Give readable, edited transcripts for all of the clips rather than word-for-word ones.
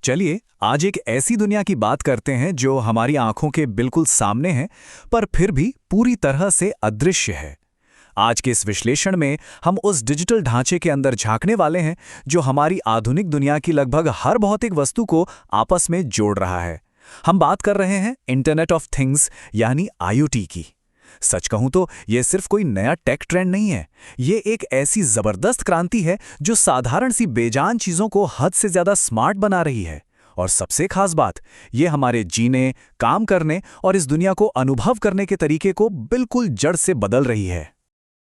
चलिए आज एक ऐसी दुनिया की बात करते हैं जो हमारी आंखों के बिल्कुल सामने है, पर फिर भी पूरी तरह से अदृश्य है। आज के इस विश्लेषण में हम उस डिजिटल ढांचे के अंदर झांकने वाले हैं जो हमारी आधुनिक दुनिया की लगभग हर भौतिक वस्तु को आपस में जोड़ रहा है। हम बात कर रहे हैं इंटरनेट ऑफ थिंग्स यानी आईओटी की। सच कहूं तो यह सिर्फ कोई नया टेक ट्रेंड नहीं है, ये एक ऐसी जबरदस्त क्रांति है जो साधारण सी बेजान चीजों को हद से ज्यादा स्मार्ट बना रही है। और सबसे खास बात, ये हमारे जीने, काम करने और इस दुनिया को अनुभव करने के तरीके को बिल्कुल जड़ से बदल रही है।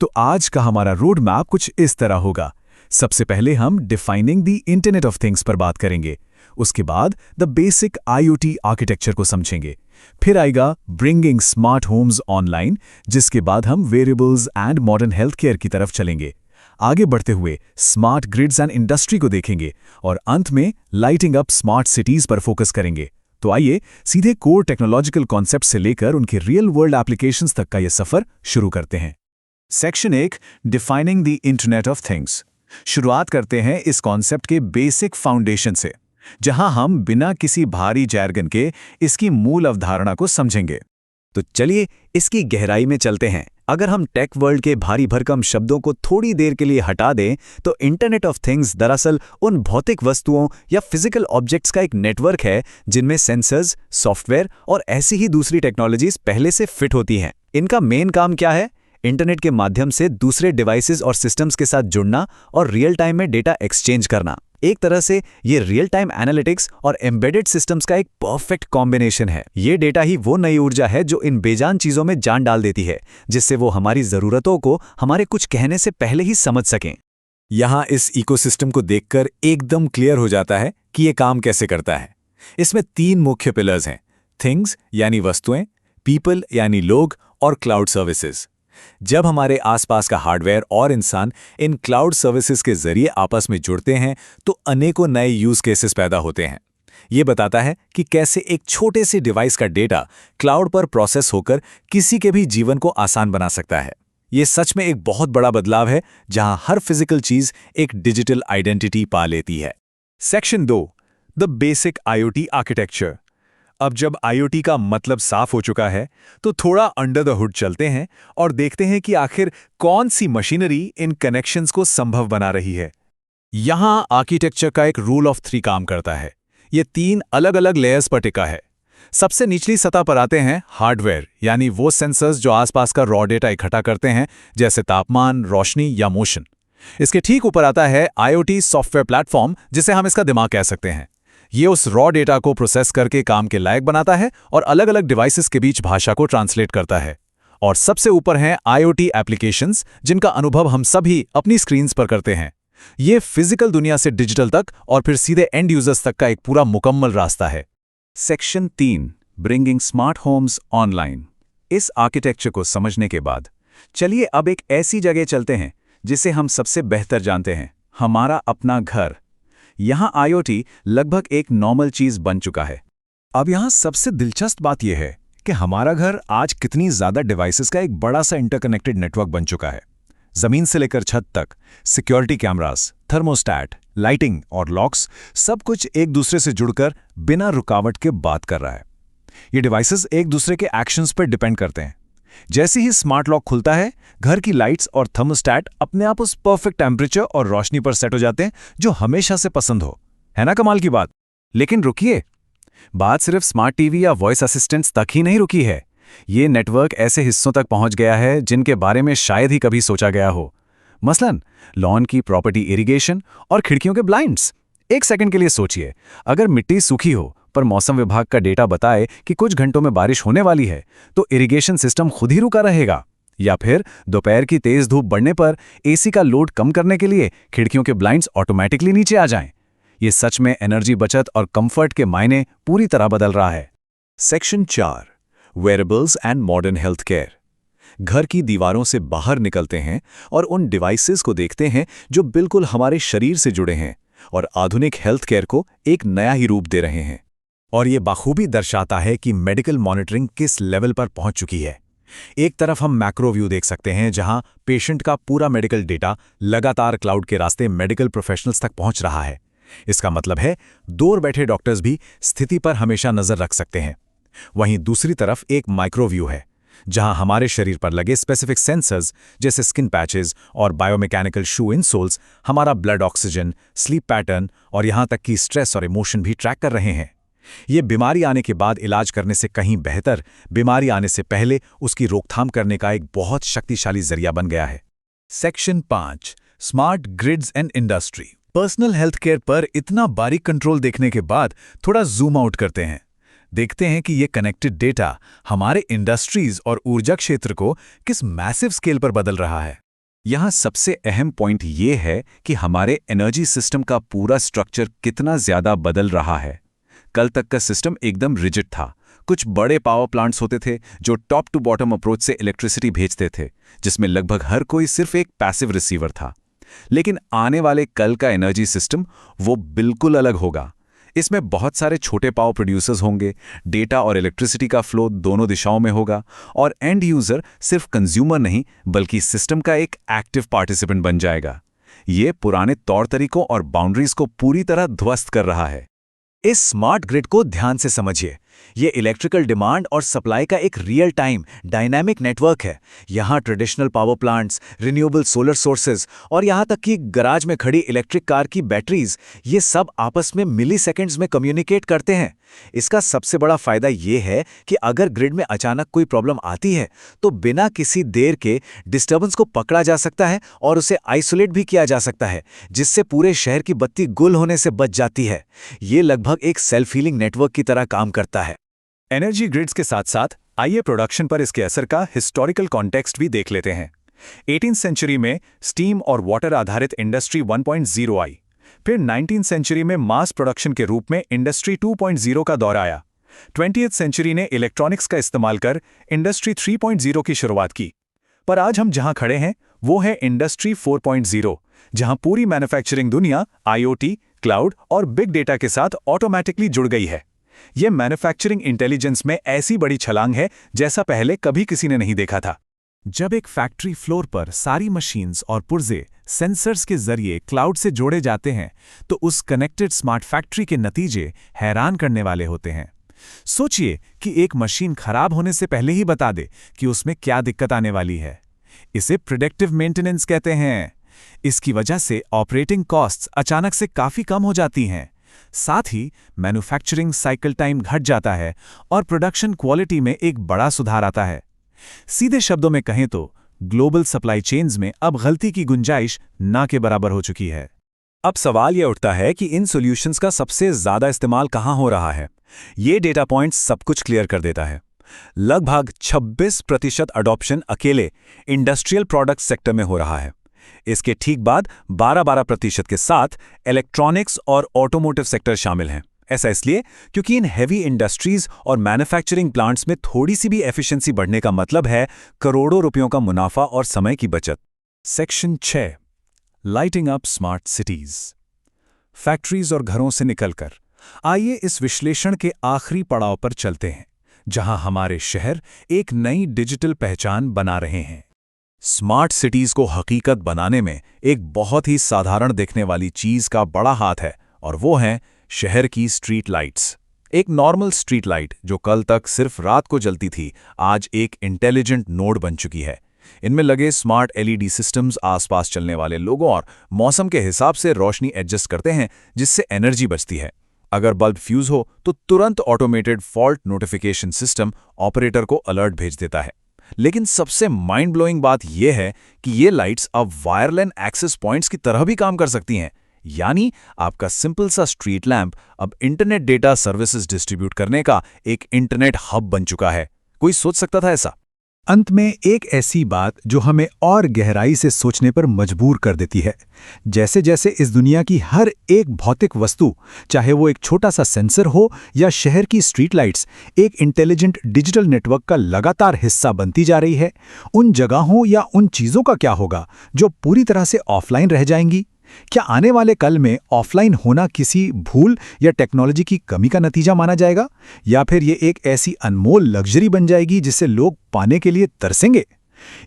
तो आज का हमारा रोड मैप कुछ इस तरह होगा। सबसे पहले हम defining the internet of things पर बात करेंगे। उसके बाद द बेसिक आईओटी आर्किटेक्चर को समझेंगे। फिर आएगा ब्रिंगिंग स्मार्ट होम्स ऑनलाइन, जिसके बाद हम variables and modern health care की तरफ चलेंगे। आगे बढ़ते हुए स्मार्ट ग्रिड्स एंड इंडस्ट्री को देखेंगे और अंत में लाइटिंग अप स्मार्ट सिटीज पर फोकस करेंगे। तो आइए सीधे कोर टेक्नोलॉजिकल कॉन्सेप्ट से लेकर उनके रियल वर्ल्ड एप्लीकेशंस तक का यह सफर शुरू करते हैं। Section 1, defining the internet of things. शुरुआत करते हैं इस कॉन्सेप्ट के बेसिक फाउंडेशन से, जहां हम बिना किसी भारी जैर्गन के इसकी मूल अवधारणा को समझेंगे। तो चलिए इसकी गहराई में चलते हैं। अगर हम टेक वर्ल्ड के भारी भरकम शब्दों को थोड़ी देर के लिए हटा दें, तो इंटरनेट ऑफ थिंग्स दरअसल उन भौतिक वस्तुओं या फिजिकल ऑब्जेक्ट्स का एक नेटवर्क है जिनमें सेंसर्स, सॉफ्टवेयर और ऐसी ही दूसरी टेक्नोलॉजीज पहले से फिट होती हैं। इनका मेन काम क्या है? इंटरनेट के माध्यम से दूसरे डिवाइसेस और सिस्टम्स के साथ जुड़ना और रियल टाइम में डेटा एक्सचेंज करना। एक तरह से ये रियल टाइम एनालिटिक्स और एम्बेडेड सिस्टम्स का एक परफेक्ट कॉम्बिनेशन है। ये डेटा ही वो नई ऊर्जा है जो इन बेजान चीजों में जान डाल देती है, जिससे वो हमारी जरूरतों को हमारे कुछ कहने से पहले ही समझ सकें। यहाँ इस इकोसिस्टम को देखकर एकदम क्लियर हो जाता है कि ये काम कैसे करता है। इसमें 3 मुख्य पिलर्स हैं: थिंग्स यानी वस्तुएं, पीपल यानी लोग और क्लाउड सर्विसेज। जब हमारे आसपास का हार्डवेयर और इंसान इन क्लाउड सर्विसेज के जरिए आपस में जुड़ते हैं, तो अनेकों नए यूज केसेस पैदा होते हैं। ये बताता है कि कैसे एक छोटे से डिवाइस का डेटा क्लाउड पर प्रोसेस होकर किसी के भी जीवन को आसान बना सकता है। ये सच में एक बहुत बड़ा बदलाव है, जहां हर फिजिकल चीज एक डिजिटल आइडेंटिटी पा लेती है। Section 2, the basic IoT architecture. अब जब आईओटी का मतलब साफ हो चुका है, तो थोड़ा अंडर द हुड चलते हैं और देखते हैं कि आखिर कौन सी मशीनरी इन कनेक्शंस को संभव बना रही है। यहां आर्किटेक्चर का एक रूल ऑफ 3 काम करता है। ये 3 अलग अलग लेयर्स पर टिका है। सबसे निचली सतह पर आते हैं हार्डवेयर, यानी वो सेंसर्स जो आसपास का रॉ डेटा इकट्ठा करते हैं, जैसे तापमान, रोशनी या मोशन। इसके ठीक ऊपर आता है आईओटी सॉफ्टवेयर प्लेटफॉर्म, जिसे हम इसका दिमाग कह सकते हैं। ये उस रॉ डेटा को प्रोसेस करके काम के लायक बनाता है और अलग अलग डिवाइसेस के बीच भाषा को ट्रांसलेट करता है। और सबसे ऊपर हैं आईओटी एप्लीकेशंस, जिनका अनुभव हम सभी अपनी स्क्रीन्स पर करते हैं। ये फिजिकल दुनिया से डिजिटल तक और फिर सीधे एंड यूजर्स तक का एक पूरा मुकम्मल रास्ता है। Section 3, bringing smart homes online. इस आर्किटेक्चर को समझने के बाद चलिए अब एक ऐसी जगह चलते हैं जिसे हम सबसे बेहतर जानते हैं, हमारा अपना घर। यहां आईओटी लगभग एक नॉर्मल चीज बन चुका है। अब यहां सबसे दिलचस्प बात यह है कि हमारा घर आज कितनी ज्यादा डिवाइसेस का एक बड़ा सा इंटरकनेक्टेड नेटवर्क बन चुका है। जमीन से लेकर छत तक सिक्योरिटी कैमरास, थर्मोस्टैट, लाइटिंग और लॉक्स, सब कुछ एक दूसरे से जुड़कर बिना रुकावट के बात कर रहा है। ये डिवाइसेस एक दूसरे के एक्शंस पर डिपेंड करते हैं। जैसे ही स्मार्ट लॉक खुलता है, घर की लाइट्स और थर्मोस्टैट अपने आप उस परफेक्ट टेम्परेचर और रोशनी पर सेट हो जाते हैं जो हमेशा से पसंद हो। है ना कमाल की बात? लेकिन रुकिए, बात सिर्फ स्मार्ट टीवी या वॉइस असिस्टेंट्स तक ही नहीं रुकी है। ये नेटवर्क ऐसे हिस्सों तक पहुंच गया है जिनके बारे में शायद ही कभी सोचा गया हो। मसलन लॉन की प्रॉपर्टी इरिगेशन और खिड़कियों के ब्लाइंड्स। एक सेकंड के लिए सोचिए, अगर मिट्टी सूखी हो पर मौसम विभाग का डेटा बताए कि कुछ घंटों में बारिश होने वाली है, तो इरिगेशन सिस्टम खुद ही रुका रहेगा। या फिर दोपहर की तेज धूप बढ़ने पर एसी का लोड कम करने के लिए खिड़कियों के ब्लाइंड्स ऑटोमेटिकली नीचे आ जाएं। ये सच में एनर्जी बचत और कंफर्ट के मायने पूरी तरह बदल रहा है। Section 4, wearables and modern health care. घर की दीवारों से बाहर निकलते हैं और उन डिवाइसेस को देखते हैं जो बिल्कुल हमारे शरीर से जुड़े हैं और आधुनिक हेल्थ केयर को एक नया ही रूप दे रहे हैं। और ये बाखूबी दर्शाता है कि मेडिकल मॉनिटरिंग किस लेवल पर पहुंच चुकी है। एक तरफ हम मैक्रो व्यू देख सकते हैं, जहां पेशेंट का पूरा मेडिकल डेटा लगातार क्लाउड के रास्ते मेडिकल प्रोफेशनल्स तक पहुंच रहा है। इसका मतलब है दूर बैठे डॉक्टर्स भी स्थिति पर हमेशा नजर रख सकते हैं। वहीं दूसरी तरफ एक माइक्रोव्यू है, जहां हमारे शरीर पर लगे स्पेसिफिक सेंसर्स जैसे स्किन पैचेस और बायोमैकेनिकल शू इनसोल्स हमारा ब्लड ऑक्सीजन, स्लीप पैटर्न और यहां तक कि स्ट्रेस और इमोशन भी ट्रैक कर रहे हैं। ये बीमारी आने के बाद इलाज करने से कहीं बेहतर बीमारी आने से पहले उसकी रोकथाम करने का एक बहुत शक्तिशाली जरिया बन गया है। Section 5, smart grids and industry. Personal health care पर इतना बारीक कंट्रोल देखने के बाद थोड़ा जूम आउट करते हैं। देखते हैं कि ये कनेक्टेड डेटा हमारे इंडस्ट्रीज और ऊर्जा क्षेत्र को किस मैसिव स्केल पर बदल रहा है। यहाँ सबसे अहम पॉइंट ये है कि हमारे एनर्जी सिस्टम का पूरा स्ट्रक्चर कितना ज्यादा बदल रहा है। कल तक का सिस्टम एकदम रिजिड था। कुछ बड़े पावर प्लांट्स होते थे जो टॉप टू बॉटम अप्रोच से इलेक्ट्रिसिटी भेजते थे, जिसमें लगभग हर कोई सिर्फ एक पैसिव रिसीवर था। लेकिन आने वाले कल का एनर्जी सिस्टम वो बिल्कुल अलग होगा। इसमें बहुत सारे छोटे पावर प्रोड्यूसर्स होंगे, डेटा और इलेक्ट्रिसिटी का फ्लो दोनों दिशाओं में होगा, और एंड यूजर सिर्फ कंज्यूमर नहीं बल्कि सिस्टम का एक एक्टिव पार्टिसिपेंट बन जाएगा। ये पुराने तौर तरीकों और बाउंड्रीज को पूरी तरह ध्वस्त कर रहा है। इस स्मार्ट ग्रिड को ध्यान से समझिए। ये इलेक्ट्रिकल डिमांड और सप्लाई का एक रियल टाइम डायनामिक नेटवर्क है। यहाँ traditional power plants, renewable solar sources और यहाँ तक कि गराज में खड़ी इलेक्ट्रिक कार की बैटरीज, ये सब आपस में मिलीसेकंड्स में कम्युनिकेट करते हैं। इसका सबसे बड़ा फायदा ये है कि अगर ग्रिड में अचानक कोई प्रॉब्लम आती है तो बिना किसी देर के डिस्टर्बेंस को पकड़ा जा सकता है और उसे आइसोलेट भी किया जा सकता है, जिससे पूरे शहर की बत्ती गुल होने से बच जाती है। ये लगभग एक सेल्फ हीलिंग नेटवर्क की तरह काम करता है। एनर्जी ग्रिड्स के साथ साथ आइए प्रोडक्शन पर इसके असर का हिस्टोरिकल कॉन्टेक्स्ट भी देख लेते हैं। 18th सेंचुरी में स्टीम और वाटर आधारित इंडस्ट्री 1.0 आई। फिर 19th सेंचुरी में मास प्रोडक्शन के रूप में इंडस्ट्री 2.0 का दौर आया। 20th सेंचुरी ने इलेक्ट्रॉनिक्स का इस्तेमाल कर इंडस्ट्री 3.0 की शुरुआत की। पर आज हम जहां खड़े हैं वो है इंडस्ट्री 4.0, जहां पूरी मैन्युफैक्चरिंग दुनिया IoT, क्लाउड और बिग डेटा के साथ ऑटोमेटिकली जुड़ गई है। यह मैन्युफैक्चरिंग इंटेलिजेंस में ऐसी बड़ी छलांग है जैसा पहले कभी किसी ने नहीं देखा था। जब एक फैक्ट्री फ्लोर पर सारी मशीन्स और पुर्जे सेंसर्स के जरिए क्लाउड से जोड़े जाते हैं तो उस कनेक्टेड स्मार्ट फैक्ट्री के नतीजे हैरान करने वाले होते हैं। सोचिए कि एक मशीन खराब होने से पहले ही बता दे कि उसमें क्या दिक्कत आने वाली है। इसे प्रिडिक्टिव मेंटेनेंस कहते हैं। इसकी वजह से ऑपरेटिंग कॉस्ट्स अचानक से काफी कम हो जाती हैं। साथ ही मैन्युफैक्चरिंग साइकिल टाइम घट जाता है और प्रोडक्शन क्वालिटी में एक बड़ा सुधार आता है। सीधे शब्दों में कहें तो ग्लोबल सप्लाई चेन्स में अब गलती की गुंजाइश ना के बराबर हो चुकी है। अब सवाल यह उठता है कि इन सॉल्यूशंस का सबसे ज्यादा इस्तेमाल कहां हो रहा है। ये डेटा पॉइंट्स सब कुछ क्लियर कर देता है। लगभग 26% अडॉप्शन अकेले इंडस्ट्रियल प्रोडक्ट सेक्टर में हो रहा है। इसके ठीक बाद 12% के साथ इलेक्ट्रॉनिक्स और ऑटोमोटिव सेक्टर शामिल हैं। ऐसा इसलिए क्योंकि इन हेवी इंडस्ट्रीज और मैन्युफैक्चरिंग प्लांट्स में थोड़ी सी भी एफिशिएंसी बढ़ने का मतलब है करोड़ों रुपयों का मुनाफा और समय की बचत। Section 6, lighting up smart cities. Factories और घरों से निकलकर आइए इस विश्लेषण के आखिरी पड़ाव पर चलते हैं, जहां हमारे शहर एक नई डिजिटल पहचान बना रहे हैं। स्मार्ट सिटीज को हकीकत बनाने में एक बहुत ही साधारण दिखने वाली चीज का बड़ा हाथ है, और वो है शहर की स्ट्रीट लाइट्स। एक नॉर्मल स्ट्रीट लाइट जो कल तक सिर्फ रात को जलती थी, आज एक इंटेलिजेंट नोड बन चुकी है। इनमें लगे स्मार्ट LED सिस्टम्स आसपास चलने वाले लोगों और मौसम के हिसाब से रोशनी एडजस्ट करते हैं, जिससे एनर्जी बचती है। अगर बल्ब फ्यूज हो तो तुरंत automated fault notification system operator को अलर्ट भेज देता है। लेकिन सबसे माइंड ब्लोइंग बात यह है कि ये लाइट्स अब वायरलेस एक्सेस पॉइंट्स की तरह भी काम कर सकती हैं। यानी आपका सिंपल सा स्ट्रीट लैंप अब इंटरनेट डेटा सर्विसेज डिस्ट्रीब्यूट करने का एक इंटरनेट हब बन चुका है। कोई सोच सकता था ऐसा? अंत में एक ऐसी बात जो हमें और गहराई से सोचने पर मजबूर कर देती है। जैसे जैसे इस दुनिया की हर एक भौतिक वस्तु, चाहे वो एक छोटा सा सेंसर हो या शहर की स्ट्रीट लाइट्स, एक इंटेलिजेंट डिजिटल नेटवर्क का लगातार हिस्सा बनती जा रही है, उन जगहों या उन चीज़ों का क्या होगा जो पूरी तरह से ऑफलाइन रह जाएंगी? क्या आने वाले कल में ऑफलाइन होना किसी भूल या टेक्नोलॉजी की कमी का नतीजा माना जाएगा, या फिर ये एक ऐसी अनमोल लग्जरी बन जाएगी जिसे लोग पाने के लिए तरसेंगे?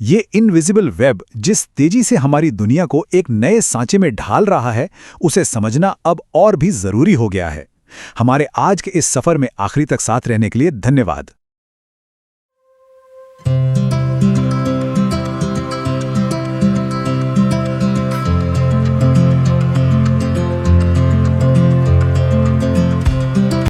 ये इनविजिबल वेब जिस तेजी से हमारी दुनिया को एक नए सांचे में ढाल रहा है, उसे समझना अब और भी जरूरी हो गया है। हमारे आज के इस सफर में आखिरी तक साथ रहने के लिए धन्यवाद।